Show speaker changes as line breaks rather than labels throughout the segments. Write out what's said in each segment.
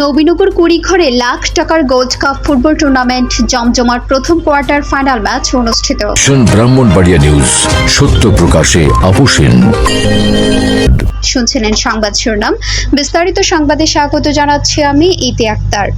নবীনগর কুড়িঘরে লাখ টাকার gold cup football tournament জমজমার প্রথম quarter final match অনুষ্ঠিত।
ব্রাহ্মণবাড়িয়া নিউজ, সত্য প্রকাশে আপোষহীন।
শুনছিলেন সংবাদ শিরোনাম, বিস্তারিত সংবাদে স্বাগত জানাচ্ছি আমি ইতি আক্তার।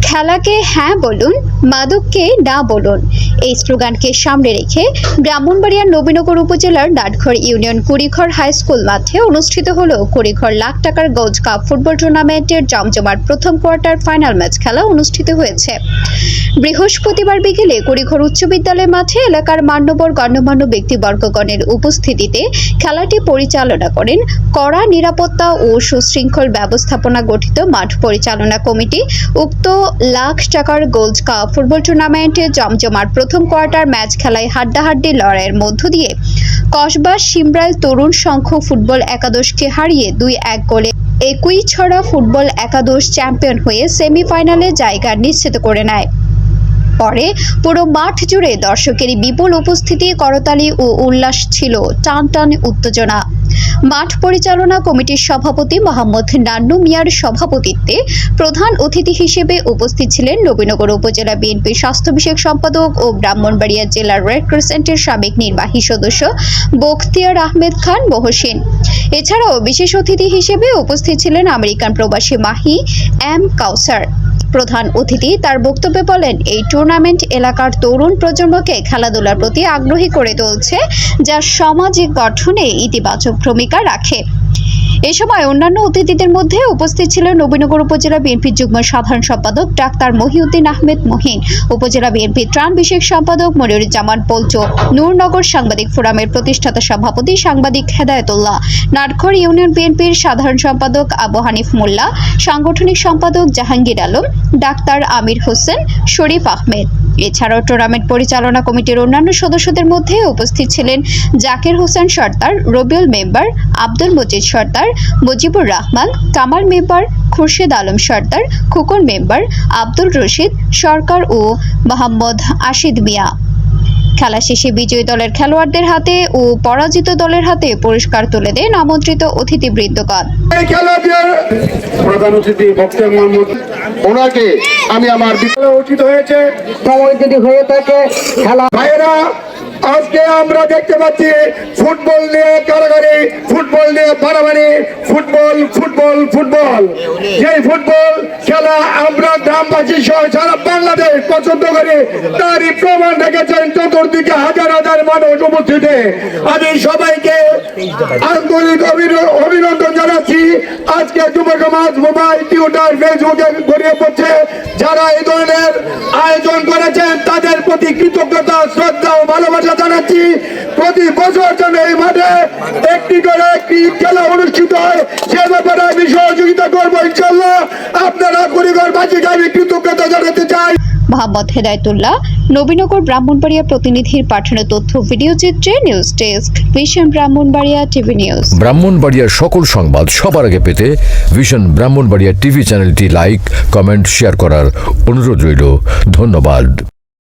খেলাকে হ্যাঁ বলুন, মাদককে না বলুন, এই স্লোগানকে সামনে রেখে ব্রাহ্মণবাড়িয়ার নবীনগর উপজেলার নাটঘর ইউনিয়ন কুড়িঘর হাই স্কুল মাঠে অনুষ্ঠিত হল কুড়িঘর লাখ টাকার গোল্ড কাপ ফুটবল টুর্নামেন্টের জমজমার প্রথম কোয়ার্টার ফাইনাল ম্যাচ খেলা অনুষ্ঠিত হয়েছে। বৃহস্পতিবার বিকেলে কুড়িঘর উচ্চ বিদ্যালয় মাঠে এলাকার মান্যবর গণ্যমান্য ব্যক্তিবর্গগণের উপস্থিতিতে খেলাটি পরিচালনা করেন কড়া নিরাপত্তা ও সুশৃঙ্খল ব্যবস্থাপনা গঠিত মাঠ পরিচালনা কমিটি। উক্ত লাখ টাকার গোল্ড কাপ ফুটবল টুর্নামেন্টে জমজমার প্রথম কোয়ার্টার ম্যাচ খেলায় হাড্ডাহাড্ডি লড়াইয়ের মধ্য দিয়ে কসবা সিমরাইল তরুণ সংঘ ফুটবল একাদশকে হারিয়ে 2-1 গোলে একুইছড়া ফুটবল একাদশ চ্যাম্পিয়ন হয়ে সেমিফাইনালে জায়গা নিশ্চিত করে নেয়। পরে পুরো মাঠ জুড়ে দর্শকেরই বিপুল উপস্থিতি, করতালি ও উল্লাস ছিল টান টান উত্তেজনা। মাঠ পরিচালনা কমিটির সভাপতি মোহাম্মদ নান্নু মিয়ার সভাপতিত্বে প্রধান অতিথি হিসেবে উপস্থিত ছিলেন নবীনগর উপজেলা বিএনপির স্বাস্থ্য বিষয়ক সম্পাদক ও ব্রাহ্মণবাড়িয়া জেলার রেড ক্রিসেন্টের সাবেক নির্বাহী সদস্য বখতিয়ার আহমেদ খান মহসিন। এছাড়াও বিশেষ অতিথি হিসেবে উপস্থিত ছিলেন আমেরিকান প্রবাসী মাহি এম কাউসার। প্রধান অতিথি তার বক্তব্যে বলেন, এই টুর্নামেন্ট এলাকার তরুণ প্রজন্মকে খেলাধুলার প্রতি আগ্রহী করে তুলছে, যা সামাজিক গঠনে ইতিবাচক ভূমিকা রাখে। এ সময় অন্যান্য অতিথিদের মধ্যে উপস্থিত ছিলেন নবীনগর উপজেলা বিএনপির যুগ্ম সাধারণ সম্পাদক ডাক্তার মহিউদ্দিন আহমেদ মহিন, উপজেলা বিএনপির ত্রাণ বিষয়ক সম্পাদক মনিরুজ্জামান পলচো, নূরনগর সাংবাদিক ফোরামের প্রতিষ্ঠাতা সভাপতি সাংবাদিক হেদায়েতুল্লাহ, নাটঘর ইউনিয়ন বিএনপির সাধারণ সম্পাদক আবু হানিফ মোল্লা, সাংগঠনিক সম্পাদক জাহাঙ্গীর আলম, ডাক্তার আমির হোসেন, শরীফ আহমেদ। এছাড়াও টুর্নামেন্ট পরিচালনা কমিটির অন্যান্য সদস্যদের মধ্যে উপস্থিত ছিলেন জাকির হোসেন সর্দার, রবিউল মেম্বার, আব্দুল মজিদ সর্দার, মুজিবুর রহমান, কামাল মেম্বার, খুরশেদ আলম সর্দার, খোকন মেম্বার, আব্দুল রশিদ সরকার ও মোহাম্মদ আশিদ মিয়া। খেলা শেষে বিজয়ী দলের খেলোয়াড়দের হাতে ও পরাজিত দলের হাতে পুরস্কার তুলে দেন আমন্ত্রিত অতিথিবৃন্দগণ।
প্রধান অতিথি বক্তা মোহাম্মদ ওনাকে আমি আমার বিদ্যালয়ে উচিত হয়েছে সময় যদি হয়ে থাকে খেলা ভাইয়েরা, আজকে আমরা দেখতে পাচ্ছি ফুটবল নিয়ে কারাগারি, ফুটবল নিয়ে মারামারি, ফুটবল ফুটবল ফুটবল যেই ফুটবল খেলা আমরা গ্রামবাসী সহ সারা বাংলাদেশ পছন্দ করি, তারই প্রমাণ রেখেছেন চতুর্দিকে হাজার হাজার মানুষ উপস্থিতি। আমি সবাইকে আন্তরিক অভিনন্দন জানাচ্ছি। আজকে যুব সমাজ মোবাইল, টুইটার, ফেসবুকে গড়িয়ে পড়ছে, যারা এই ধরনের আয়োজন করেছেন তাদের প্রতি কৃতজ্ঞতা, শ্রদ্ধা ও ভালোবাসা জানাচ্ছি। প্রতি বছর যেন এই মাঠে একটি করে একটি খেলা অনুষ্ঠিত হয়, সে ব্যাপারে আমি সহযোগিতা করবো ইনশাল্লাহ। আপনারা কুড়িঘরবাসীকে আমি কৃতজ্ঞতা জানাতে চাই।
মোহাম্মদ হেদায়েতুল্লাহ, নবীনগর ব্রাহ্মণবাড়িয়া প্রতিনিধির পাঠানো তথ্য ভিডিও চিত্রে news desk, vision Brahmanbaria TV news.
ব্রাহ্মণবাড়িয়ার সকল সংবাদ সবার আগে পেতে ভিশন ব্রাহ্মণবাড়িয়া টিভি চ্যানেলটি লাইক, কমেন্ট, শেয়ার করার অনুরোধ রইল। ধন্যবাদ।